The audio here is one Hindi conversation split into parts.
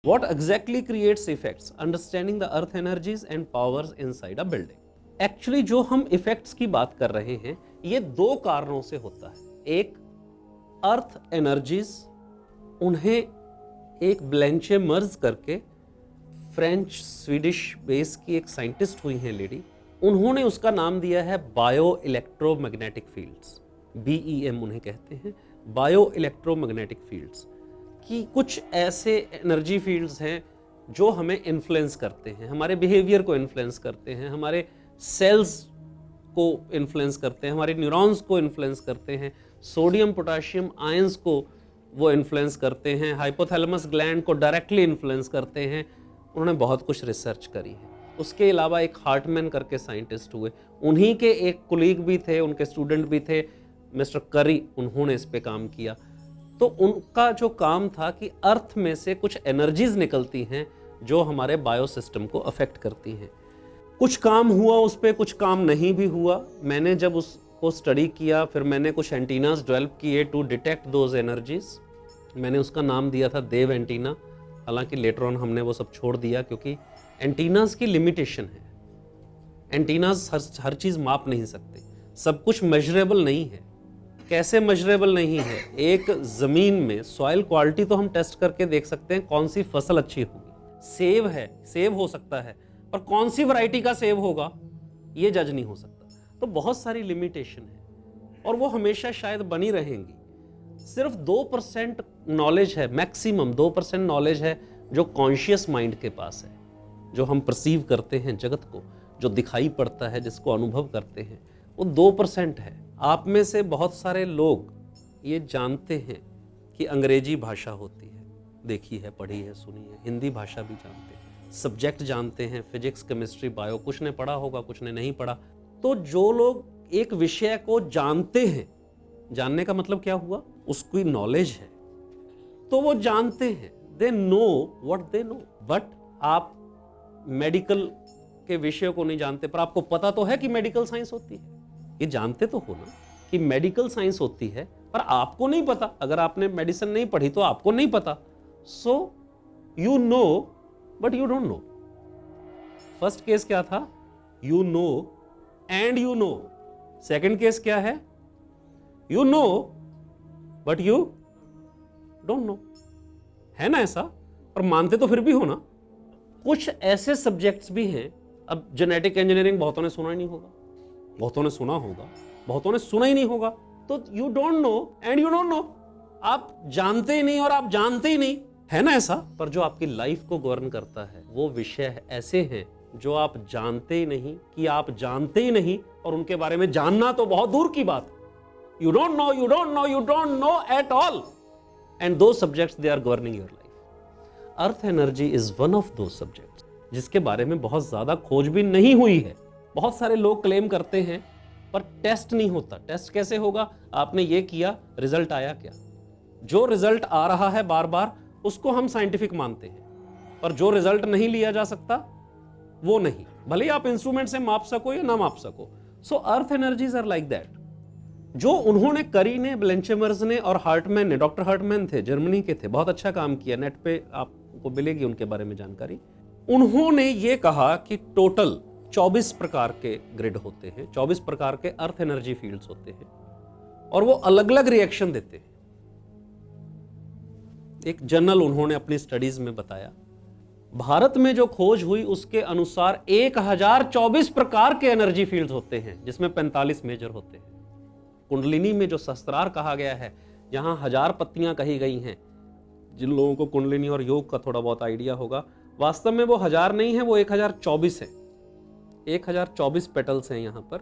What exactly creates effects? Understanding the earth energies and powers inside a building. Actually जो हम इफेक्ट्स की बात कर रहे हैं ये दो कारणों से होता है। एक, अर्थ एनर्जीज, उन्हें एक ब्लेंचे मर्ज करके फ्रेंच स्वीडिश बेस की एक साइंटिस्ट हुई हैं लेडी, उन्होंने उसका नाम दिया है बायो इलेक्ट्रोमैग्नेटिक फील्ड्स, BEM उन्हें कहते हैं, बायो इलेक्ट्रोमैग्नेटिक फील्ड्स। कि कुछ ऐसे एनर्जी फील्ड्स हैं जो हमें इन्फ्लुएंस करते हैं, हमारे बिहेवियर को इन्फ्लुएंस करते हैं, हमारे सेल्स को इन्फ्लुएंस करते हैं, हमारे न्यूरॉन्स को इन्फ्लुएंस करते हैं, सोडियम पोटाशियम आयंस को वो इन्फ्लुएंस करते हैं, हाइपोथैलेमस ग्लैंड को डायरेक्टली इन्फ्लुएंस करते हैं। उन्होंने बहुत कुछ रिसर्च करी है। उसके अलावा एक हार्टमैन करके साइंटिस्ट हुए, उन्हीं के एक कोलीग भी थे, उनके स्टूडेंट भी थे, मिस्टर करी, उन्होंने इस पे काम किया। तो उनका जो काम था कि अर्थ में से कुछ एनर्जीज निकलती हैं जो हमारे बायोसिस्टम को अफेक्ट करती हैं। कुछ काम हुआ उस पर, कुछ काम नहीं भी हुआ। मैंने जब उसको स्टडी किया, फिर मैंने कुछ एंटीनास डेवलप किए टू डिटेक्ट दोज एनर्जीज। मैंने उसका नाम दिया था देव एंटीना। हालांकि लेटर ऑन हमने वो सब छोड़ दिया क्योंकि एंटीनास की लिमिटेशन है। एंटीनास हर चीज़ माप नहीं सकते, सब कुछ मेजरेबल नहीं है। कैसे मेजरेबल नहीं है? एक ज़मीन में सॉइल क्वालिटी तो हम टेस्ट करके देख सकते हैं कौन सी फसल अच्छी होगी। सेब है, सेब हो सकता है, पर कौन सी वैरायटी का सेब होगा ये जज नहीं हो सकता। तो बहुत सारी लिमिटेशन है और वो हमेशा शायद बनी रहेंगी। सिर्फ 2% नॉलेज है, मैक्सिमम 2% नॉलेज है जो कॉन्शियस माइंड के पास है, जो हम परसीव करते हैं जगत को, जो दिखाई पड़ता है, जिसको अनुभव करते हैं, वो 2% है। आप में से बहुत सारे लोग ये जानते हैं कि अंग्रेजी भाषा होती है, देखी है, पढ़ी है, सुनी है, हिंदी भाषा भी जानते हैं, सब्जेक्ट जानते हैं, फिजिक्स, केमिस्ट्री, बायो, कुछ ने पढ़ा होगा, कुछ ने नहीं पढ़ा। तो जो लोग एक विषय को जानते हैं, जानने का मतलब क्या हुआ? उसकी नॉलेज है, तो वो जानते हैं, they know what they know. But आप मेडिकल के विषयों को नहीं जानते, पर आपको पता तो है कि मेडिकल साइंस होती है। ये जानते तो हो ना कि मेडिकल साइंस होती है, पर आपको नहीं पता। अगर आपने मेडिसिन नहीं पढ़ी तो आपको नहीं पता। So you know but you don't no. First case क्या था? You know and you know. Second case क्या है? You know but you don't no. है ना ऐसा? पर मानते तो फिर भी हो ना। कुछ ऐसे सब्जेक्ट्स भी हैं, अब जेनेटिक इंजीनियरिंग बहुतों ने सुना ही नहीं होगा, बहुतों ने सुना होगा, बहुतों ने सुना ही नहीं होगा। तो you don't no and you don't no. आप जानते ही नहीं और आप जानते ही नहीं, है ना ऐसा? पर जो आपकी लाइफ को गवर्न करता है वो विषय ऐसे हैं जो आप जानते ही नहीं कि आप जानते ही नहीं, और उनके बारे में जानना तो बहुत दूर की बात। You don't know, you don't know, you don't know at all, and those subjects they are governing your life. Earth energy is one of those subjects जिसके बारे में बहुत ज्यादा खोजबीन नहीं हुई है। बहुत सारे लोग क्लेम करते हैं, पर टेस्ट नहीं होता। टेस्ट कैसे होगा? आपने ये किया, रिजल्ट आया क्या? जो रिजल्ट आ रहा है बार बार, उसको हम साइंटिफिक मानते हैं, पर जो रिजल्ट नहीं लिया जा सकता वो नहीं, भले ही आप इंस्ट्रूमेंट से माप सको या ना माप सको। सो अर्थ एनर्जीज आर लाइक दैट। जो उन्होंने, करी ने, ब्लेंचेमर्स ने और हार्टमैन ने, डॉक्टर हार्टमैन थे, जर्मनी के थे, बहुत अच्छा काम किया, नेट पे आपको मिलेगी उनके बारे में जानकारी। उन्होंने ये कहा कि टोटल 24 प्रकार के ग्रिड होते हैं, 24 प्रकार के अर्थ एनर्जी फील्ड्स होते हैं, और वो अलग अलग रिएक्शन देते हैं। एक जर्नल उन्होंने अपनी स्टडीज में बताया। भारत में जो खोज हुई उसके अनुसार 1024 प्रकार के एनर्जी फील्ड्स होते हैं, जिसमें 45 मेजर होते हैं। कुंडलिनी में जो सहस्त्रार कहा गया है, जहां 1000 पत्तियां कही गई हैं, जिन लोगों को कुंडलिनी और योग का थोड़ा बहुत आइडिया होगा, वास्तव में वो 1000 नहीं है, वो 1024 है। 1024 पेटल्स हैं यहाँ पर,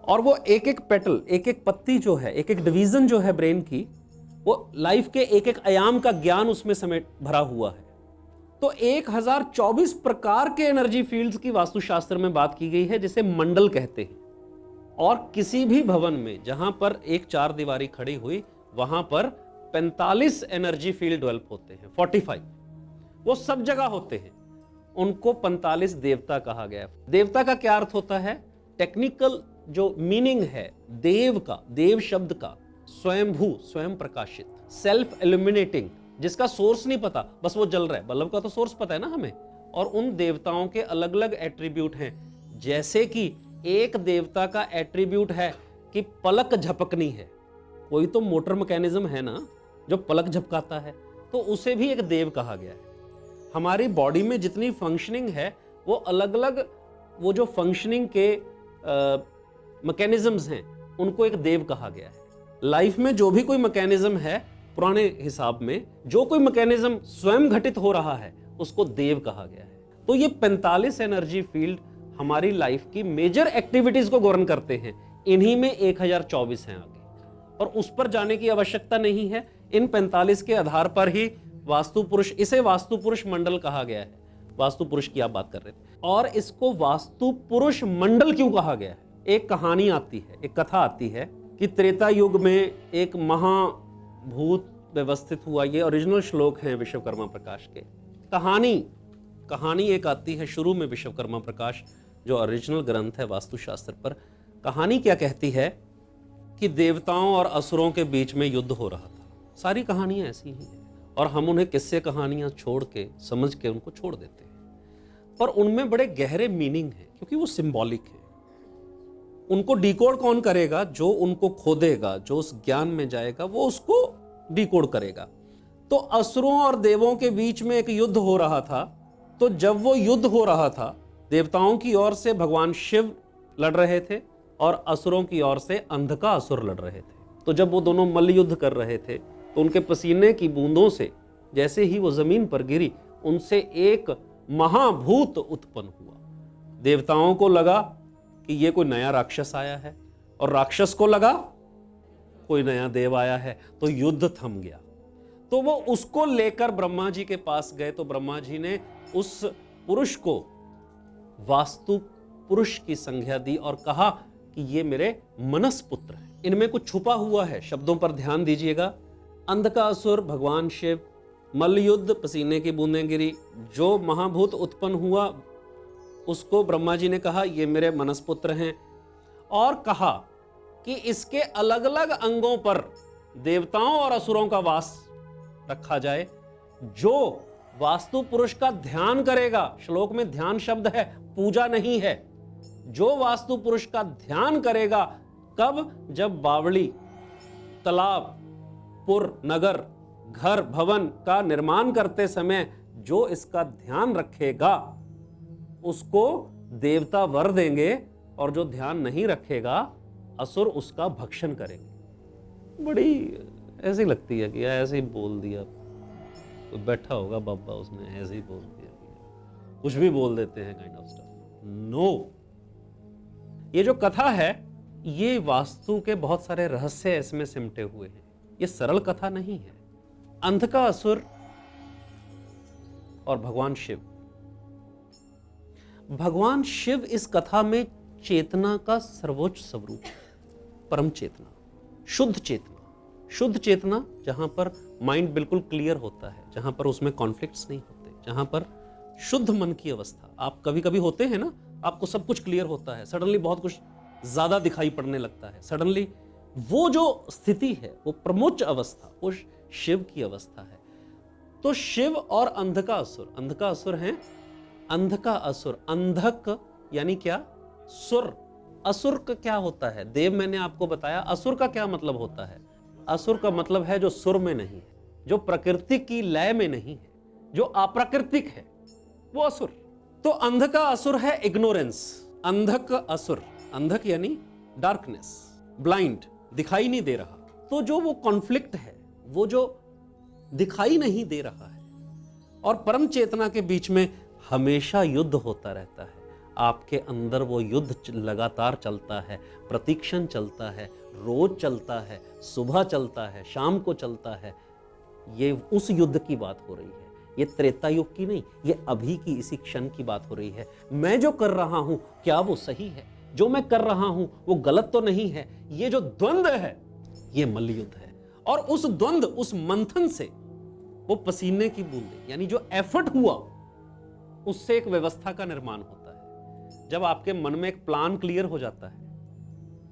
और वो एक एक पेटल, एक एक पत्ती जो है, एक एक डिवीजन जो है ब्रेन की, वो लाइफ के एक एक आयाम का ज्ञान उसमें समेट भरा हुआ है। तो 1024 प्रकार के एनर्जी फील्ड्स की वास्तुशास्त्र में बात की गई है, जिसे मंडल कहते हैं। और किसी भी भवन में जहां पर एक चार दीवारी खड़ी हुई, वहां पर 45 एनर्जी फील्ड डेवलप होते हैं, 45 वो सब जगह होते हैं। उनको 45 देवता कहा गया है। देवता का क्या अर्थ होता है? टेक्निकल जो मीनिंग है देव का, देव शब्द का, स्वयंभू, स्वयं प्रकाशित, सेल्फ इल्यूमिनेटिंग, जिसका सोर्स नहीं पता, बस वो जल रहा है। बल्ब का तो सोर्स पता है ना हमें। और उन देवताओं के अलग अलग एट्रीब्यूट हैं, जैसे कि एक देवता का एट्रीब्यूट है कि पलक झपकनी है। कोई तो मोटर मैकेनिज्म है ना जो पलक झपकाता है, तो उसे भी एक देव कहा गया है। हमारी बॉडी में जितनी फंक्शनिंग है वो अलग अलग, वो जो फंक्शनिंग के मैकेनिज्म्स हैं उनको एक देव कहा गया है। लाइफ में जो भी कोई मैकेनिज्म है, पुराने हिसाब में जो कोई मैकेनिज्म स्वयं घटित हो रहा है उसको देव कहा गया है। तो ये 45 एनर्जी फील्ड हमारी लाइफ की मेजर एक्टिविटीज को गवर्न करते हैं। इन्हीं में 1024 हैं आगे, और उस पर जाने की आवश्यकता नहीं है। इन 45 के आधार पर ही वास्तु पुरुष, इसे वास्तु पुरुष मंडल कहा गया है। वास्तु पुरुष की आप बात कर रहे थे, और इसको वास्तु पुरुष मंडल क्यों कहा गया है? एक कहानी आती है, एक कथा आती है कि त्रेता युग में एक महाभूत व्यवस्थित हुआ। ये ओरिजिनल श्लोक हैं विश्वकर्मा प्रकाश के। कहानी एक आती है शुरू में विश्वकर्मा प्रकाश, जो ओरिजिनल ग्रंथ है वास्तुशास्त्र पर। कहानी क्या कहती है कि देवताओं और असुरों के बीच में युद्ध हो रहा था। सारी कहानियां ऐसी ही हैं, और हम उन्हें किस्से कहानियां छोड़ के, समझ के उनको छोड़ देते हैं, पर उनमें बड़े गहरे मीनिंग है, क्योंकि वो सिंबॉलिक है। उनको डिकोड कौन करेगा? जो उनको खोदेगा, जो उस ज्ञान में जाएगा, वो उसको डिकोड करेगा। तो असुरों और देवों के बीच में एक युद्ध हो रहा था। तो जब वो युद्ध हो रहा था, देवताओं की ओर से भगवान शिव लड़ रहे थे और असुरों की ओर से अंधका असुर लड़ रहे थे। तो जब वो दोनों मल्ल युद्ध कर रहे थे, तो उनके पसीने की बूंदों से जैसे ही वो जमीन पर गिरी, उनसे एक महाभूत उत्पन्न हुआ। देवताओं को लगा कि ये कोई नया राक्षस आया है, और राक्षस को लगा कोई नया देव आया है। तो युद्ध थम गया। तो वो उसको लेकर ब्रह्मा जी के पास गए। तो ब्रह्मा जी ने उस पुरुष को वास्तु पुरुष की संज्ञा दी और कहा कि ये मेरे मनस पुत्र हैं। इनमें कुछ छुपा हुआ है, शब्दों पर ध्यान दीजिएगा। अंधकासुर भगवान शिव, मल्लयुद्ध पसीने की बूंदें गिरी, जो महाभूत उत्पन्न हुआ उसको ब्रह्मा जी ने कहा ये मेरे मनस पुत्र हैं, और कहा कि इसके अलग अलग अंगों पर देवताओं और असुरों का वास रखा जाए। जो वास्तु पुरुष का ध्यान करेगा, श्लोक में ध्यान शब्द है, पूजा नहीं है। जो वास्तु पुरुष का ध्यान करेगा, कब? जब बावड़ी, तालाब, पुर, नगर, घर, भवन का निर्माण करते समय जो इसका ध्यान रखेगा उसको देवता वर देंगे, और जो ध्यान नहीं रखेगा असुर उसका भक्षण करेंगे। बड़ी ऐसी लगती है कि ऐसे ही बोल दिया, तो बैठा होगा बाबा, उसने ऐसे ही बोल दिया, कुछ भी बोल देते हैं काइंड ऑफ स्टफ। नो, ये जो कथा है ये वास्तु के बहुत सारे रहस्य इसमें सिमटे हुए हैं। ये सरल कथा नहीं है। अंधका असुर और भगवान शिव, भगवान शिव इस कथा में चेतना का सर्वोच्च स्वरूप है। परम चेतना, शुद्ध चेतना। शुद्ध चेतना जहां पर माइंड बिल्कुल क्लियर होता है, जहां पर उसमें कॉन्फ्लिक्ट्स नहीं होते, जहां पर शुद्ध मन की अवस्था। आप कभी कभी होते हैं ना, आपको सब कुछ क्लियर होता है, सडनली बहुत कुछ ज्यादा दिखाई पड़ने लगता है, सडनली वो जो स्थिति है वो प्रमोच्च अवस्था, वो शिव की अवस्था है। तो शिव और अंधका असुर, अंधका असुर हैं, अंधका असुर, अंधक यानी क्या? सुर। असुर का क्या होता है? देव मैंने आपको बताया। असुर का क्या मतलब होता है? असुर का मतलब है जो सुर में नहीं है, जो प्रकृति की लय में नहीं है, जो अप्राकृतिक है, वो असुर। तो अंधका असुर है इग्नोरेंस। अंधक असुर, अंधक यानी डार्कनेस, ब्लाइंड, दिखाई नहीं दे रहा। तो जो वो कॉन्फ्लिक्ट है, वो जो दिखाई नहीं दे रहा है, और परम चेतना के बीच में हमेशा युद्ध होता रहता है। आपके अंदर वो युद्ध लगातार चलता है, प्रतीक्षण चलता है, रोज चलता है, सुबह चलता है, शाम को चलता है। ये उस युद्ध की बात हो रही है। ये त्रेता युग की नहीं, ये अभी की इसी क्षण की बात हो रही है। मैं जो कर रहा हूं क्या वो सही है? जो मैं कर रहा हूं वो गलत तो नहीं है? ये जो द्वंद्व है ये मल्लयुद्ध है। और उस द्वंद्व, उस मंथन से वो पसीने की बूंदें, यानी जो एफर्ट हुआ, उससे एक व्यवस्था का निर्माण होता है। जब आपके मन में एक प्लान क्लियर हो जाता है,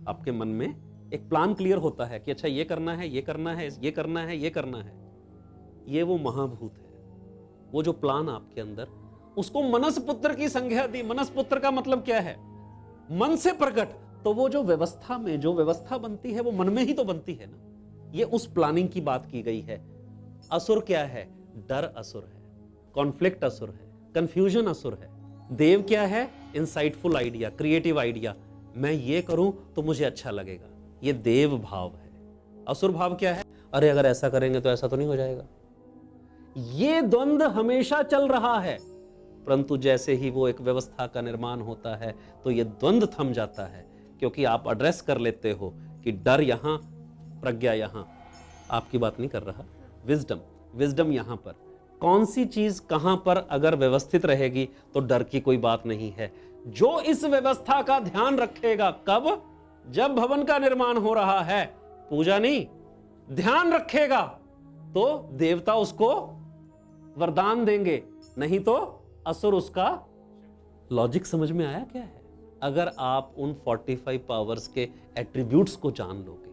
आपके मन में एक प्लान क्लियर होता है कि अच्छा ये करना है, ये करना है, ये करना है, ये करना है, ये वो महाभूत है, वो जो प्लान आपके अंदर, उसको मनसपुत्र की संज्ञा दी। मनसपुत्र का मतलब क्या है? मन से प्रकट। तो वो जो व्यवस्था में जो व्यवस्था बनती है वो मन में ही तो बनती है ना। ये उस प्लानिंग की बात की गई है। असुर क्या है? डर असुर है, कॉन्फ्लिक्ट असुर है, कंफ्यूजन असुर है। देव क्या है? Insightful idea, creative idea. मैं ये करूं तो मुझे अच्छा लगेगा, ये देव भाव है। असुर भाव क्या है? अरे अगर ऐसा करेंगे तो ऐसा तो नहीं हो जाएगा। ये द्वंद्व हमेशा चल रहा है, परंतु जैसे ही वो एक व्यवस्था का निर्माण होता है तो ये द्वंद्व थम जाता है, क्योंकि आप एड्रेस कर लेते हो कि डर यहां, प्रज्ञा यहां। आपकी बात नहीं कर रहा, विजडम यहां पर। कौन सी चीज कहां पर अगर व्यवस्थित रहेगी तो डर की कोई बात नहीं है। जो इस व्यवस्था का ध्यान रखेगा, कब? जब भवन का निर्माण हो रहा है, पूजा नहीं, ध्यान रखेगा तो देवता उसको वरदान देंगे, नहीं तो असुर उसका। लॉजिक समझ में आया क्या है? अगर आप उन 45 पावर्स के एट्रीब्यूट्स को जान लोगे,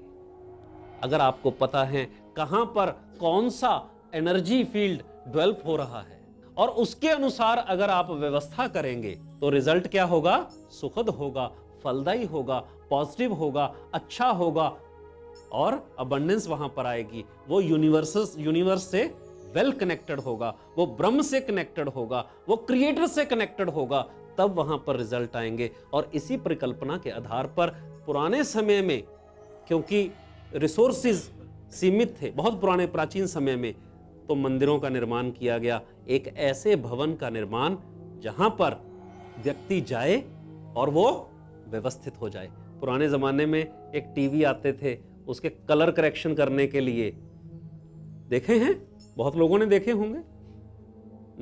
अगर आपको पता है कहां पर कौन सा एनर्जी फील्ड डेवलप हो रहा है, और उसके अनुसार अगर आप व्यवस्था करेंगे तो रिजल्ट क्या होगा? सुखद होगा, फलदायी होगा, पॉजिटिव होगा, अच्छा होगा, और अबंडेंस वहां पर आएगी। वो यूनिवर्स से वेल कनेक्टेड होगा, वो ब्रह्म से कनेक्टेड होगा, वो क्रिएटर से कनेक्टेड होगा, तब वहां पर रिजल्ट आएंगे। और इसी परिकल्पना के आधार पर पुराने समय में, क्योंकि रिसोर्सेज सीमित थे बहुत पुराने प्राचीन समय में, तो मंदिरों का निर्माण किया गया। एक ऐसे भवन का निर्माण जहां पर व्यक्ति जाए और वो व्यवस्थित हो जाए। पुराने जमाने में एक टीवी आते थे, उसके कलर करेक्शन करने के लिए, देखे हैं बहुत लोगों ने, देखे होंगे।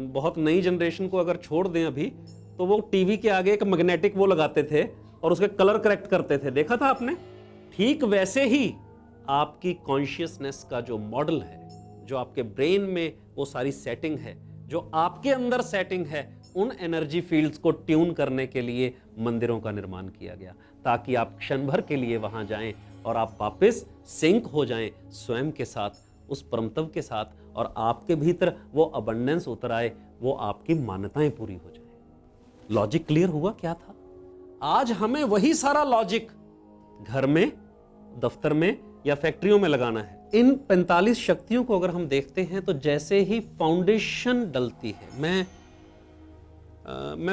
बहुत नई जनरेशन को अगर छोड़ दें अभी, तो वो टीवी के आगे एक मैग्नेटिक वो लगाते थे और उसके कलर करेक्ट करते थे, देखा था आपने? ठीक वैसे ही आपकी कॉन्शियसनेस का जो मॉडल है, जो आपके ब्रेन में वो सारी सेटिंग है, जो आपके अंदर सेटिंग है, उन एनर्जी फील्ड्स को ट्यून करने के लिए मंदिरों का निर्माण किया गया, ताकि आप क्षण भर के लिए वहां जाएं और आप वापस सिंक हो जाएं स्वयं के साथ, उस परमतत्व के साथ, और आपके भीतर वो अबंडेंस उतर आए, वो आपकी मान्यताएं पूरी हो जाए। लॉजिक क्लियर हुआ क्या था? आज हमें वही सारा लॉजिक घर में, दफ्तर में या फैक्ट्रियों में लगाना है। इन 45 शक्तियों को अगर हम देखते हैं तो जैसे ही फाउंडेशन डलती है, मैं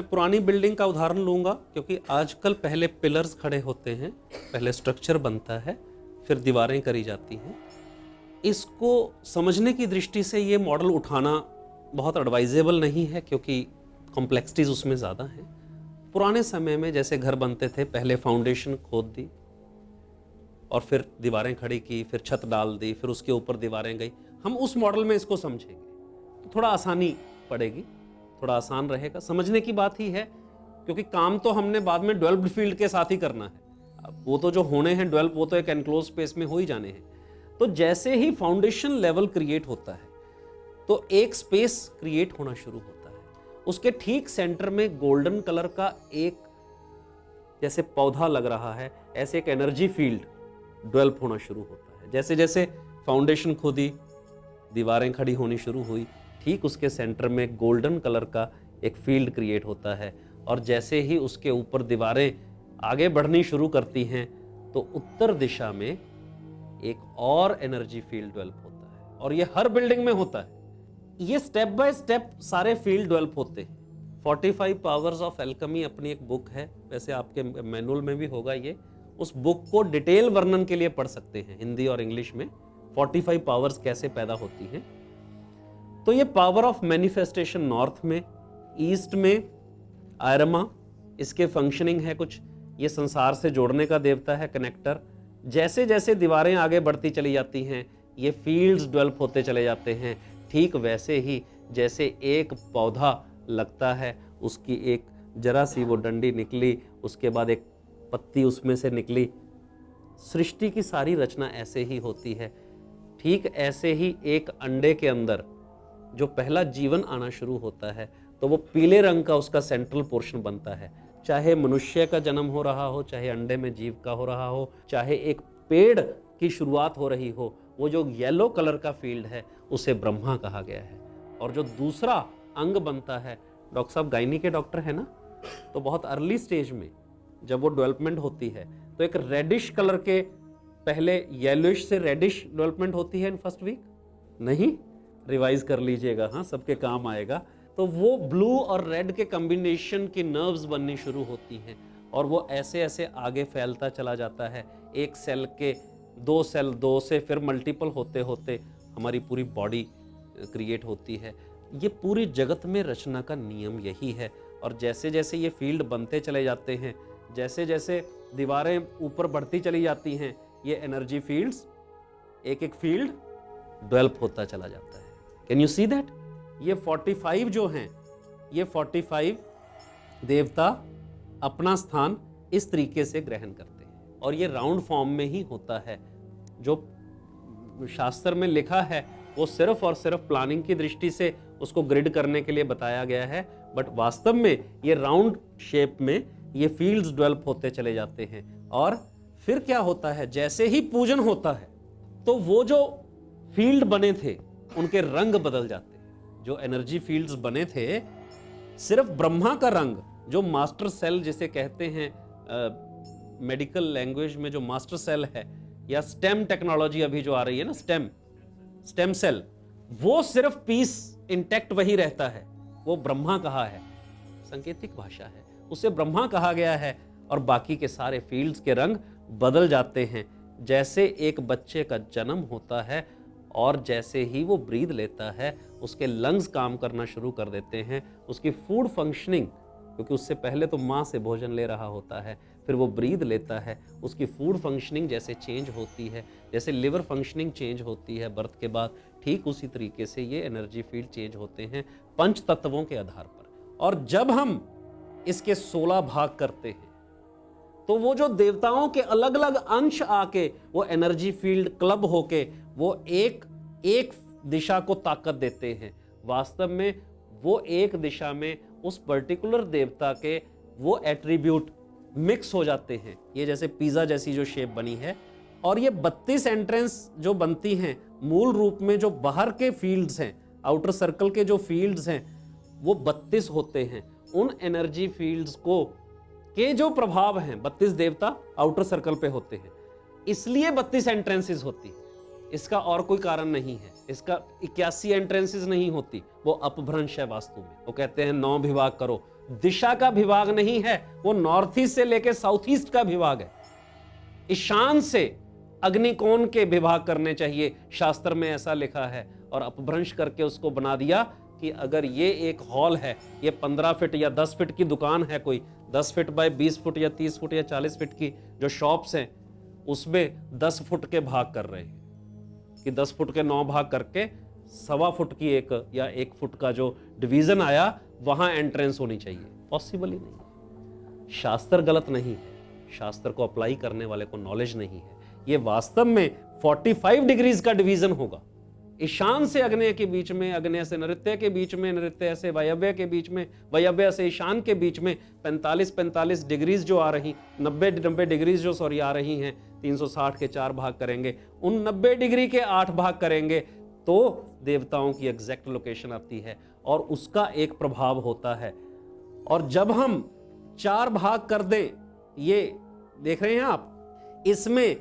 पुरानी बिल्डिंग का उदाहरण लूंगा, क्योंकि आजकल पहले पिलर्स खड़े होते हैं, पहले स्ट्रक्चर बनता है, फिर दीवारें करी जाती हैं। इसको समझने की दृष्टि से ये मॉडल उठाना बहुत एडवाइजेबल नहीं है, क्योंकि कॉम्प्लेक्सिटीज उसमें ज़्यादा हैं। पुराने समय में जैसे घर बनते थे, पहले फाउंडेशन खोद दी और फिर दीवारें खड़ी की, फिर छत डाल दी, फिर उसके ऊपर दीवारें गई। हम उस मॉडल में इसको समझेंगे तो थोड़ा आसानी पड़ेगी, थोड़ा आसान रहेगा। समझने की बात ही है, क्योंकि काम तो हमने बाद में डेवलप्ड फील्ड के साथ ही करना है। वो तो जो होने हैं डेवलप, वो तो एक एनक्लोज स्पेस में हो ही जाने हैं। तो जैसे ही फाउंडेशन लेवल क्रिएट होता है तो एक स्पेस क्रिएट होना शुरू होता है। उसके ठीक सेंटर में गोल्डन कलर का एक जैसे पौधा लग रहा है, ऐसे एक एनर्जी फील्ड डेवलप होना शुरू होता है। जैसे जैसे फाउंडेशन खोदी, दीवारें खड़ी होनी शुरू हुई, ठीक उसके सेंटर में गोल्डन कलर का एक फील्ड क्रिएट होता है। और जैसे ही उसके ऊपर दीवारें आगे बढ़नी शुरू करती हैं तो उत्तर दिशा में एक और एनर्जी फील्ड डेवलप होता है, और ये हर बिल्डिंग में होता है। ये स्टेप बाय स्टेप सारे फील्ड डेवलप होते हैं। 45 पावर्स ऑफ एल्केमी अपनी एक बुक है, वैसे आपके मैनुअल में भी होगा ये। उस बुक को डिटेल वर्णन के लिए पढ़ सकते हैं, हिंदी और इंग्लिश में, 45 पावर्स कैसे पैदा होती हैं। तो ये पावर ऑफ मैनिफेस्टेशन नॉर्थ में, ईस्ट में आयरमा, इसके फंक्शनिंग है कुछ, ये संसार से जोड़ने का देवता है, कनेक्टर। जैसे जैसे दीवारें आगे बढ़ती चली जाती हैं, ये फील्ड्स डेवलप होते चले जाते हैं। ठीक वैसे ही जैसे एक पौधा लगता है, उसकी एक जरा सी वो डंडी निकली, उसके बाद एक पत्ती उसमें से निकली। सृष्टि की सारी रचना ऐसे ही होती है। ठीक ऐसे ही एक अंडे के अंदर जो पहला जीवन आना शुरू होता है, तो वो पीले रंग का उसका सेंट्रल पोर्शन बनता है। चाहे मनुष्य का जन्म हो रहा हो, चाहे अंडे में जीव का हो रहा हो, चाहे एक पेड़ की शुरुआत हो रही हो, वो जो येलो कलर का फील्ड है उसे ब्रह्मा कहा गया है। और जो दूसरा अंग बनता है, डॉक्टर साहब गायनी के डॉक्टर है ना, तो बहुत अर्ली स्टेज में जब वो डेवलपमेंट होती है तो एक रेडिश कलर के, पहले येलोइश से रेडिश डेवलपमेंट होती है इन फर्स्ट वीक, नहीं रिवाइज कर लीजिएगा, हाँ सबके काम आएगा। तो वो ब्लू और रेड के कॉम्बिनेशन की नर्व्स बननी शुरू होती हैं और वो ऐसे ऐसे आगे फैलता चला जाता है। एक सेल के दो सेल, दो से फिर मल्टीपल होते होते हमारी पूरी बॉडी क्रिएट होती है। ये पूरी जगत में रचना का नियम यही है। और जैसे जैसे ये फील्ड बनते चले जाते हैं, जैसे जैसे दीवारें ऊपर बढ़ती चली जाती हैं, ये एनर्जी फील्ड्स, एक एक फील्ड डेवलप होता चला जाता है। Can you see that? ये 45 जो हैं, ये 45 देवता अपना स्थान इस तरीके से ग्रहण करते हैं और ये राउंड फॉर्म में ही होता है। जो शास्त्र में लिखा है वो सिर्फ और सिर्फ प्लानिंग की दृष्टि से उसको ग्रिड करने के लिए बताया गया है, बट वास्तव में ये राउंड शेप में ये फील्ड्स डेवलप होते चले जाते हैं। और फिर क्या होता है, जैसे ही पूजन होता है तो वो जो फील्ड बने थे उनके रंग बदल जाते हैं। जो एनर्जी फील्ड्स बने थे, सिर्फ ब्रह्मा का रंग, जो मास्टर सेल जिसे कहते हैं मेडिकल लैंग्वेज में, जो मास्टर सेल है या स्टेम टेक्नोलॉजी अभी जो आ रही है ना, स्टेम सेल, वो सिर्फ पीस इंटैक्ट वही रहता है, वो ब्रह्मा कहा है, सांकेतिक भाषा है, उसे ब्रह्मा कहा गया है। और बाकी के सारे फील्ड्स के रंग बदल जाते हैं जैसे एक बच्चे का जन्म होता है और जैसे ही वो ब्रीद लेता है उसके लंग्स काम करना शुरू कर देते हैं, उसकी फूड फंक्शनिंग, क्योंकि उससे पहले तो माँ से भोजन ले रहा होता है, फिर वो ब्रीद लेता है, उसकी फूड फंक्शनिंग जैसे चेंज होती है, जैसे लिवर फंक्शनिंग चेंज होती है बर्थ के बाद, ठीक उसी तरीके से ये एनर्जी फील्ड चेंज होते हैं पंच तत्वों के आधार पर। और जब हम इसके 16 भाग करते हैं तो वो जो देवताओं के अलग अलग अंश आके वो एनर्जी फील्ड क्लब होके वो एक दिशा को ताकत देते हैं। वास्तव में वो एक दिशा में उस पर्टिकुलर देवता के वो एट्रीब्यूट मिक्स हो जाते हैं। ये जैसे पिज्जा जैसी जो शेप बनी है, और ये 32 एंट्रेंस जो बनती हैं, मूल रूप में जो बाहर के फील्ड्स हैं, आउटर सर्कल के जो फील्ड्स हैं वो 32 होते हैं। उन एनर्जी फील्ड्स को के जो प्रभाव हैं, 32 देवता आउटर सर्कल पे होते हैं, इसलिए 32 एंट्रेंसेस होती। इसका और कोई कारण नहीं है। इसका 81 एंट्रेंसेस नहीं होती, वो अपभ्रंश है वास्तु में। वो कहते हैं 9 विभाग करो, दिशा का विभाग नहीं है, वो नॉर्थ ईस्ट से लेके साउथ ईस्ट का विभाग है। ईशान से अग्निकोण के विभाग करने चाहिए, शास्त्र में ऐसा लिखा है। और अपभ्रंश करके उसको बना दिया कि अगर ये एक हॉल है, ये 15 फीट या 10 फीट की दुकान है, कोई 10 फीट बाय 20 फुट या 30 फुट या 40 फीट की जो शॉप्स हैं, उसमें 10 फुट के भाग कर रहे हैं कि 10 फुट के 9 भाग करके 1.25 फुट की एक या 1 फुट का जो डिवीजन आया वहां एंट्रेंस होनी चाहिए। पॉसिबल ही नहीं। शास्त्र गलत नहीं है, शास्त्र को अप्लाई करने वाले को नॉलेज नहीं है। ये वास्तव में 45 डिग्रीज का डिवीजन होगा। ईशान से अग्नेय के बीच में, अग्नेय से नृत्य के बीच में, नृत्य से वायव्य के बीच में, वायव्य से ईशान के बीच में 45 डिग्रीज जो आ रही, 90 डिग्रीज जो आ रही हैं, 360 के 4 भाग करेंगे, उन 90 डिग्री के 8 भाग करेंगे तो देवताओं की एग्जैक्ट लोकेशन आती है और उसका एक प्रभाव होता है। और जब हम 4 भाग कर दें, ये देख रहे हैं आप, इसमें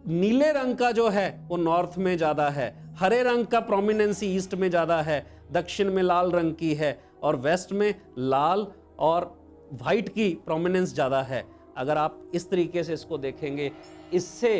नीले रंग का जो है वो नॉर्थ में ज्यादा है, हरे रंग का प्रोमिनेंसी ईस्ट में ज्यादा है, दक्षिण में लाल रंग की है और वेस्ट में लाल और व्हाइट की प्रोमिनेंस ज्यादा है। अगर आप इस तरीके से इसको देखेंगे, इससे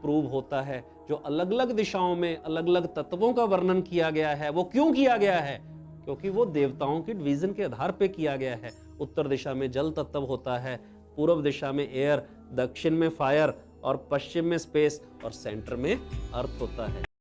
प्रूव होता है जो अलग अलग दिशाओं में अलग अलग तत्वों का वर्णन किया गया है, वो क्यों किया गया है? क्योंकि वो देवताओं की डिवीजन के आधार पे किया गया है। उत्तर दिशा में जल तत्व होता है, पूर्व दिशा में एयर, दक्षिण में फायर और पश्चिम में स्पेस और सेंटर में अर्थ होता है।